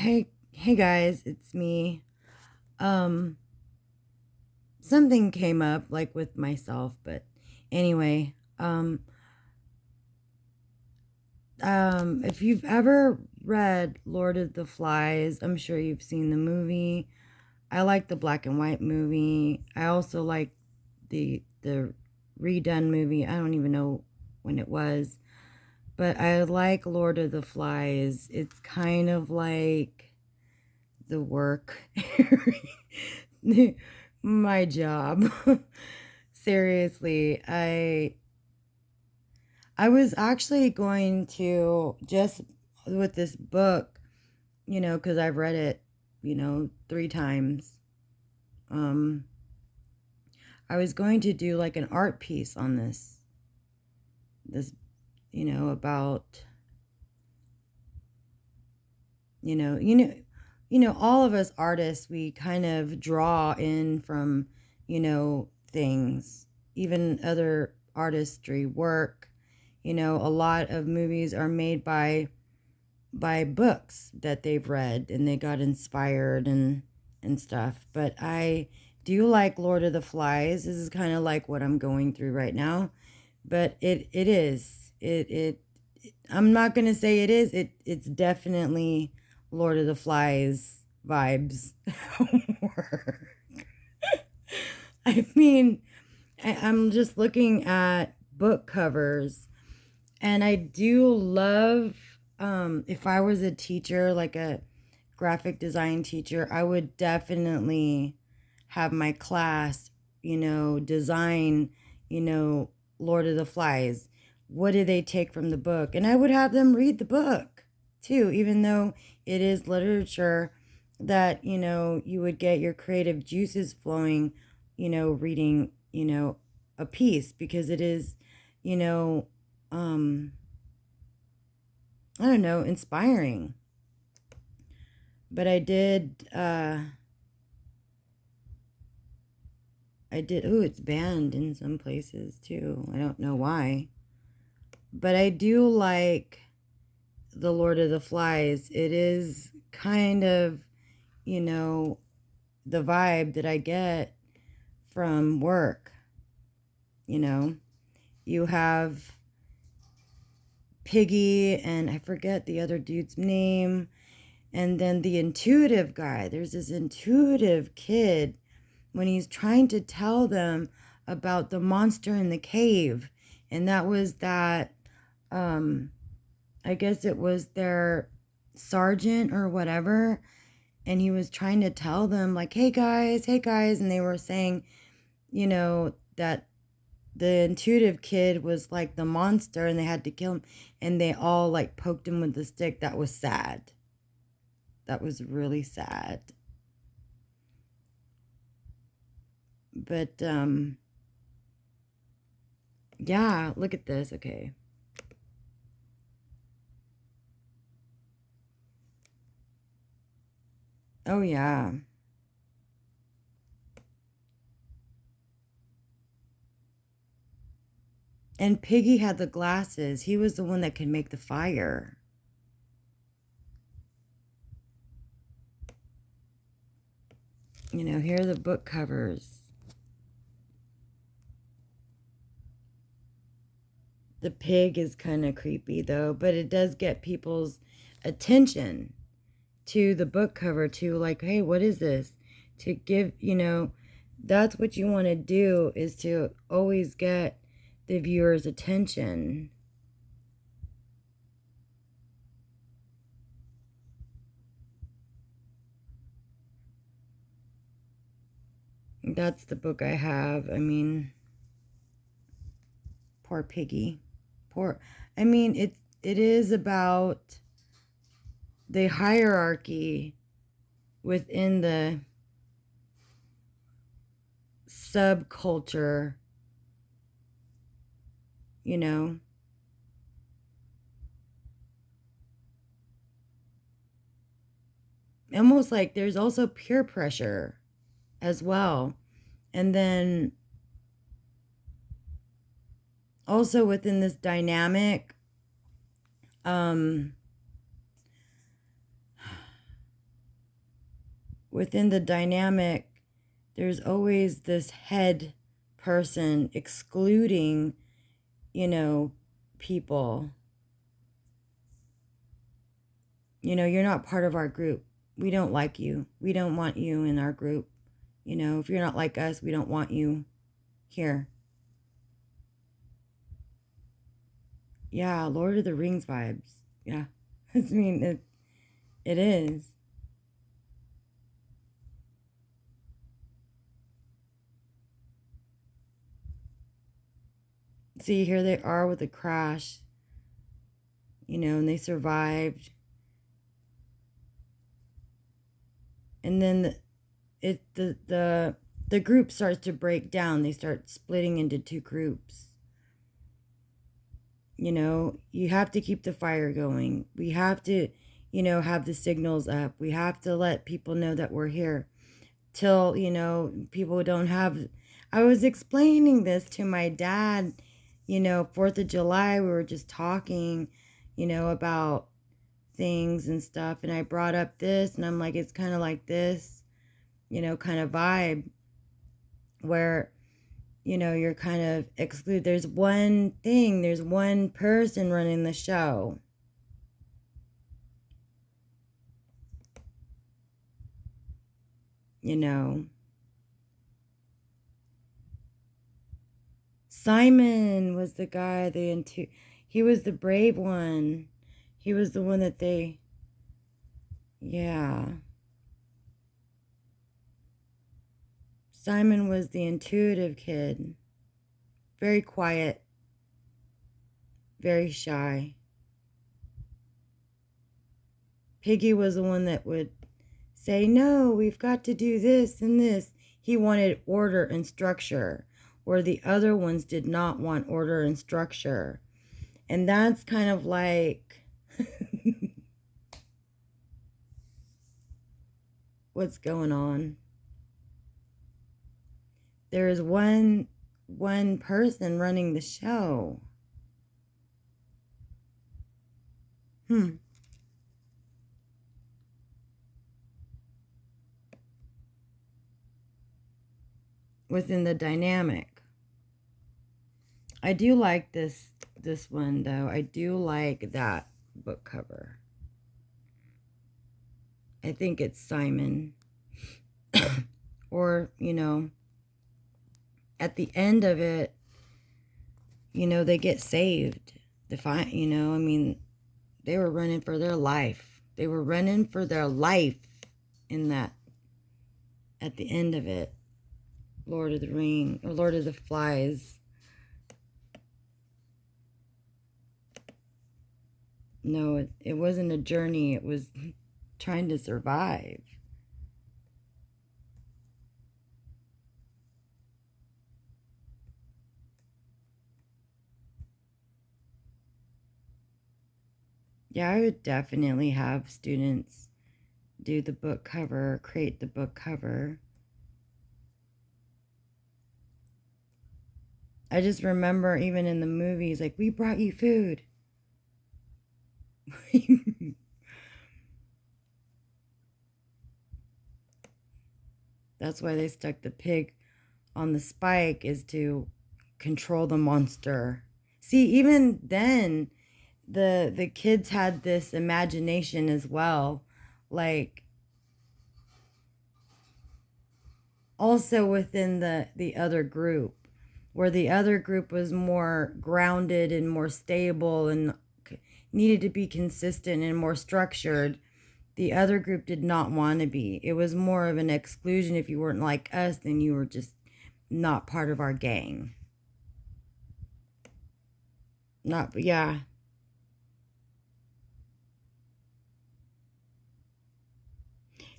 Hey guys, it's me. Um Something came up like with myself, but anyway, if you've ever read Lord of the Flies, I'm sure you've seen the movie. I like the black and white movie. I also like the redone movie. I don't even know when it was, but I like Lord of the Flies. It's kind of like the work my job. Seriously, I was actually going to just with this book, cuz I've read it, 3 times. Um I was going to do like an art piece on this about you know, you know all of us artists, we kind of draw in from, things, even other artistry work. A lot of movies are made by books that they've read and they got inspired and stuff. But I do like Lord of the Flies. This is kind of like what I'm going through right now. But it is. I'm not gonna say it is. It's definitely Lord of the Flies vibes. I mean, I'm just looking at book covers, and I do love. If I was a teacher, like a graphic design teacher, I would definitely have my class, design, you know, Lord of the Flies. What did they take from the book? And I would have them read the book too, even though it is literature that, you would get your creative juices flowing, reading, a piece because it is, you know, um, I don't know, inspiring. But ooh, it's banned in some places too. I don't know why. But I do like The Lord of the Flies. It is kind of, you know, the vibe that I get from work. You know, you have Piggy and I forget the other dude's name. And then the intuitive guy. There's this intuitive kid when he's trying to tell them about the monster in the cave. And that was that, um, I guess it was their sergeant or whatever. And he was trying to tell them, like, hey guys. And they were saying, that the intuitive kid was like the monster and they had to kill him. And they all like poked him with the stick. That was sad. That was really sad. But, yeah, look at this. Okay. Oh, yeah. And Piggy had the glasses. He was the one that could make the fire. Here are the book covers. The pig is kind of creepy, though, but it does get people's attention to the book cover, to like, hey, what is this? To give, that's what you want to do, is to always get the viewer's attention. That's the book I have. I mean, poor Piggy. Poor. I mean, it is about the hierarchy within the subculture, you know. Almost like there's also peer pressure as well. And then also within this dynamic, um within the dynamic, there's always this head person excluding, people. You're not part of our group. We don't like you. We don't want you in our group. If you're not like us, we don't want you here. Yeah, Lord of the Rings vibes. Yeah. I mean, it is. See, here they are with a crash, and they survived. And then the group starts to break down. They start splitting into two groups. You have to keep the fire going. We have to, have the signals up. We have to let people know that we're here till, people don't have. I was explaining this to my dad, 4th of July, we were just talking, about things and stuff. And I brought up this and I'm like, it's kind of like this, kind of vibe where, you're kind of excluded. There's one person running the show. Simon was the guy, he was the brave one. He was the one that yeah. Simon was the intuitive kid. Very quiet. Very shy. Piggy was the one that would say, no, we've got to do this and this. He wanted order and structure, where the other ones did not want order and structure. And that's kind of like what's going on. There is one person running the show. Within the dynamic. I do like this one though. I do like that book cover. I think it's Simon. Or, at the end of it, they get saved. I mean, they were running for their life. They were running for their life in that, at the end of it. Lord of the Ring, or Lord of the Flies. No, it wasn't a journey. It was trying to survive. Yeah, I would definitely have students do the book cover, create the book cover. I just remember even in the movies, like, we brought you food. That's why they stuck the pig on the spike, is to control the monster. See, even then, the kids had this imagination as well. Like, also within the other group, where the other group was more grounded and more stable and needed to be consistent and more structured. The other group did not want to be. It was more of an exclusion. If you weren't like us, then you were just not part of our gang. Yeah.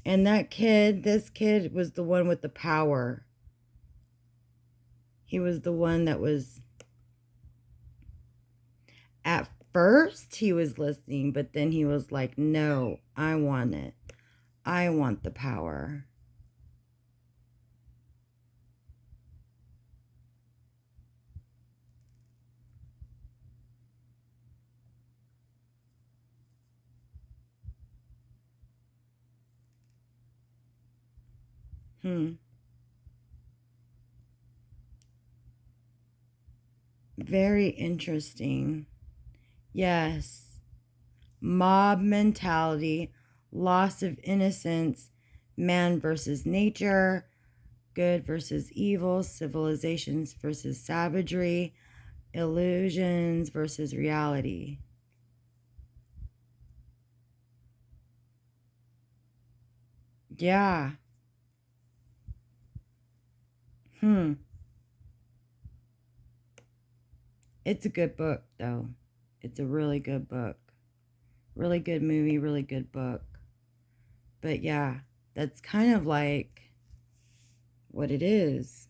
And this kid was the one with the power. He was the one that was, at first he was listening, but then he was like, no, I want it. I want the power. Hmm. Very interesting. Yes. Mob mentality, loss of innocence, man versus nature, good versus evil, civilizations versus savagery, illusions versus reality. Yeah. Hmm. It's a good book, though. It's a really good book. Really good movie, really good book. But yeah, that's kind of like what it is.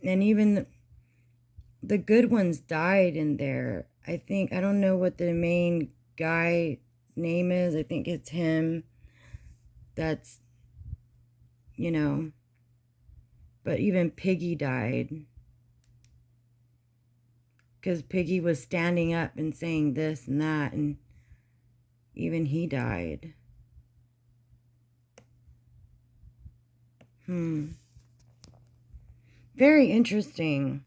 And even the good ones died in there. I think, I don't know what the main guy's name is. I think it's him. That's, you know, but even Piggy died because Piggy was standing up and saying this and that, and even he died. Hmm. Very interesting.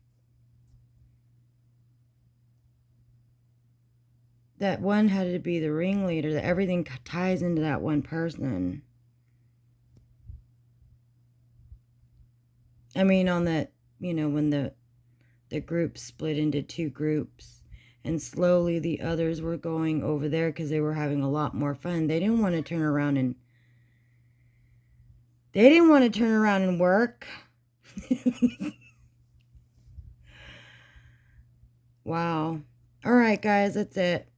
That one had to be the ringleader, that everything ties into that one person. I mean, on that, when the group split into two groups and slowly the others were going over there because they were having a lot more fun. They didn't want to turn around and work. Wow. All right, guys, that's it.